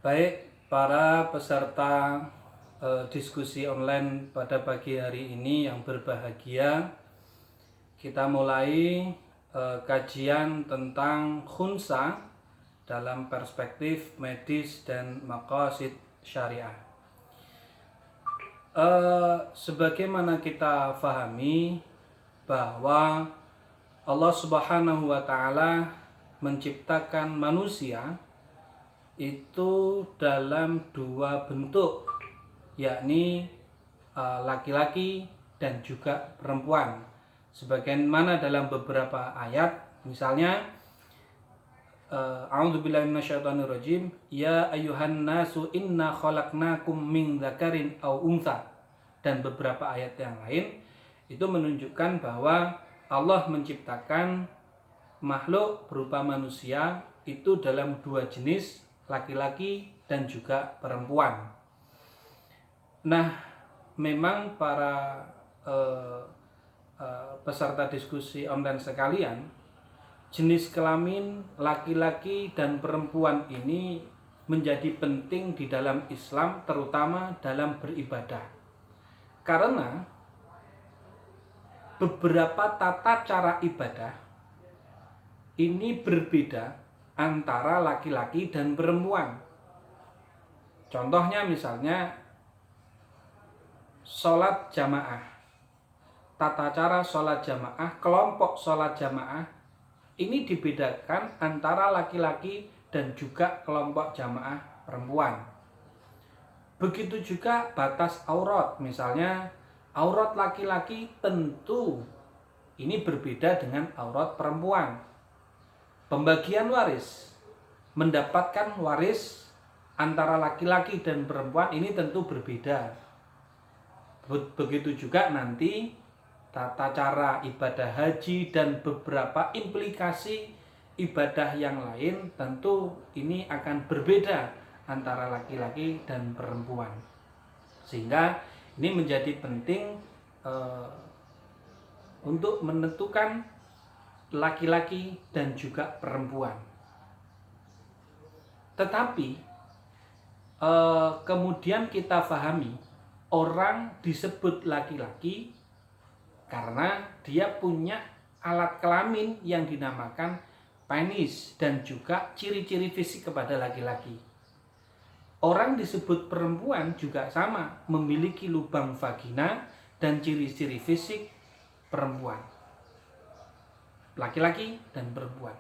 Baik, para peserta diskusi online pada pagi hari ini yang berbahagia, kita mulai kajian tentang khunsa dalam perspektif medis dan maqasid syariah. Sebagaimana kita fahami bahwa Allah Subhanahu wa Ta'ala menciptakan manusia itu dalam dua bentuk, yakni laki-laki dan juga perempuan. Sebagaimana dalam beberapa ayat, misalnya a'udzubillahi minasyaitonirrajim, ya ayyuhan nasu inna khalaqnakum min dzakarin aw untha, dan beberapa ayat yang lain itu menunjukkan bahwa Allah menciptakan makhluk berupa manusia itu dalam dua jenis, laki-laki dan juga perempuan. Nah, memang para peserta diskusi online sekalian, jenis kelamin laki-laki dan perempuan ini menjadi penting di dalam Islam, terutama dalam beribadah. Karena beberapa tata cara ibadah ini berbeda antara laki-laki dan perempuan. Contohnya misalnya sholat jamaah. Tata cara sholat jamaah, kelompok sholat jamaah ini dibedakan antara laki-laki dan juga kelompok jamaah perempuan. Begitu juga batas aurat, misalnya aurat laki-laki tentu ini berbeda dengan aurat perempuan. Pembagian waris, mendapatkan waris antara laki-laki dan perempuan ini tentu berbeda. Begitu juga nanti tata cara ibadah haji dan beberapa implikasi ibadah yang lain tentu ini akan berbeda antara laki-laki dan perempuan. Sehingga ini menjadi penting untuk menentukan laki-laki dan juga perempuan. Tetapi kemudian kita pahami orang disebut laki-laki karena dia punya alat kelamin yang dinamakan penis dan juga ciri-ciri fisik kepada laki-laki. Orang disebut perempuan juga sama, memiliki lubang vagina dan ciri-ciri fisik perempuan. Laki-laki dan perempuan.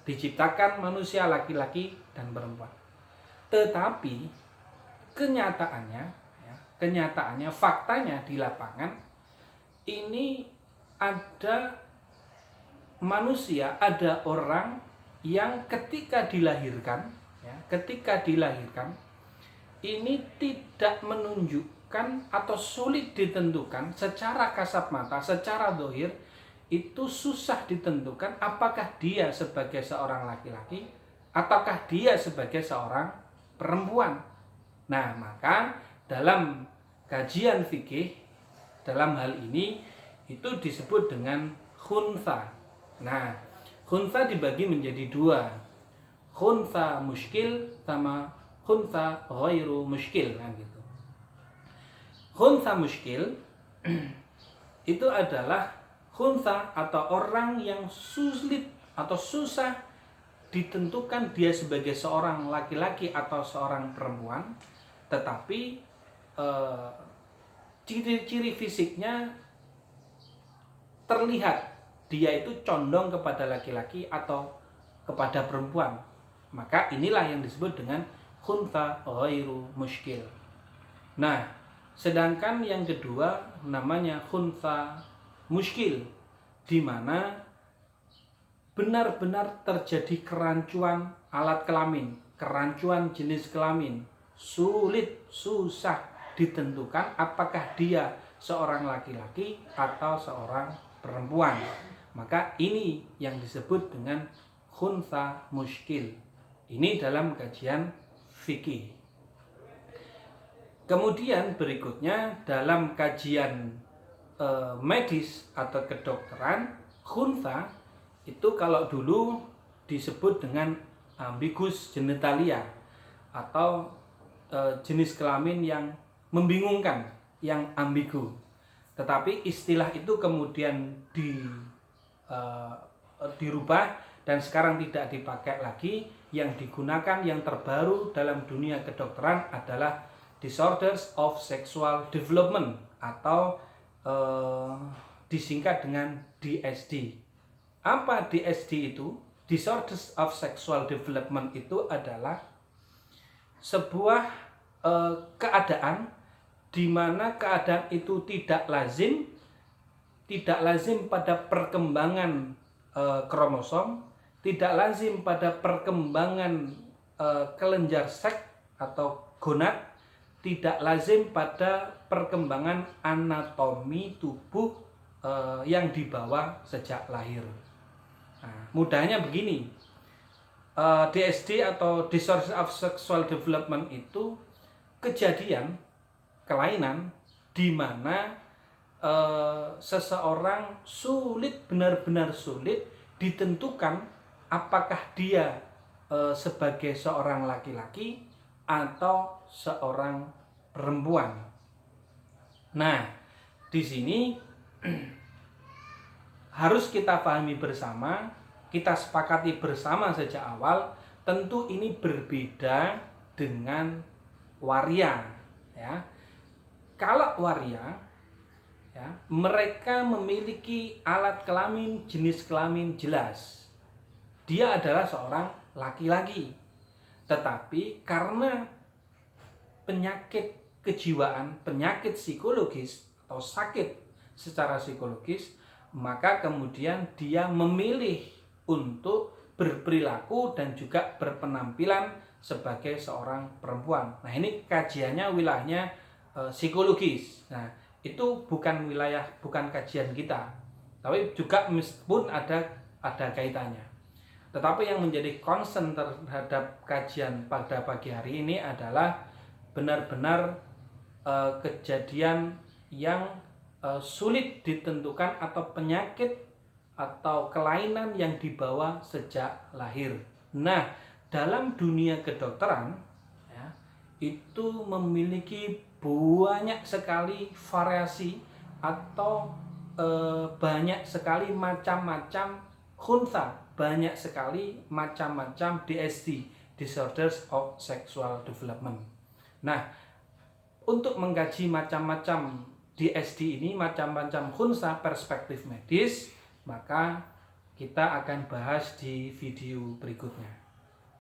Diciptakan manusia laki-laki dan perempuan. Tetapi kenyataannya, faktanya di lapangan ini ada manusia, ada orang yang ketika dilahirkan ini tidak menunjukkan atau sulit ditentukan secara kasat mata, secara zahir itu susah ditentukan apakah dia sebagai seorang laki-laki ataukah dia sebagai seorang perempuan. Nah, maka dalam kajian fikih dalam hal ini itu disebut dengan khunsa. Nah, khunsa dibagi menjadi dua, khunsa muskil sama khunsa ghairu muskil, kan gitu. Khunsa muskil itu adalah khunsa atau orang yang sulit atau susah ditentukan dia sebagai seorang laki-laki atau seorang perempuan, tetapi ciri-ciri fisiknya terlihat dia itu condong kepada laki-laki atau kepada perempuan. Maka inilah yang disebut dengan khunsa ghairu muskil. Nah, sedangkan yang kedua namanya khunsa muskil, di mana benar-benar terjadi kerancuan alat kelamin, kerancuan jenis kelamin, susah ditentukan apakah dia seorang laki-laki atau seorang perempuan. Maka ini yang disebut dengan khunsa muskil. Ini dalam kajian fikih. Kemudian berikutnya dalam kajian medis atau kedokteran, khunsa itu kalau dulu disebut dengan ambiguous genitalia atau jenis kelamin yang membingungkan, yang ambigu. Tetapi istilah itu kemudian dirubah dan sekarang tidak dipakai lagi. Yang digunakan yang terbaru dalam dunia kedokteran adalah disorders of sexual development atau disingkat dengan DSD. Apa DSD itu? Disorders of sexual development itu adalah sebuah keadaan di mana keadaan itu tidak lazim pada perkembangan kromosom, tidak lazim pada perkembangan kelenjar seks atau gonad, tidak lazim pada perkembangan anatomi tubuh yang dibawa sejak lahir. Nah, mudahnya begini, DSD atau Disorder of Sexual Development itu kejadian kelainan di mana seseorang benar-benar sulit ditentukan apakah dia sebagai seorang laki-laki atau seorang perempuan. Nah, di sini harus kita pahami bersama, kita sepakati bersama sejak awal, tentu ini berbeda dengan waria, ya. Kalau waria, ya, mereka memiliki alat kelamin jenis kelamin jelas. Dia adalah seorang laki-laki. Tetapi karena penyakit kejiwaan, penyakit psikologis atau sakit secara psikologis, maka kemudian dia memilih untuk berperilaku dan juga berpenampilan sebagai seorang perempuan. Nah, ini kajiannya wilayahnya psikologis. Nah, itu bukan kajian kita. Tapi juga meskipun ada kaitannya. Tetapi yang menjadi concern terhadap kajian pada pagi hari ini adalah benar-benar kejadian yang sulit ditentukan atau penyakit atau kelainan yang dibawa sejak lahir. Nah, dalam dunia kedokteran, ya, itu memiliki banyak sekali variasi atau banyak sekali macam-macam khunsa, banyak sekali macam-macam DSD, Disorders of Sexual Development. Nah, untuk mengkaji macam-macam DSD ini, macam-macam khunsa perspektif medis, maka kita akan bahas di video berikutnya.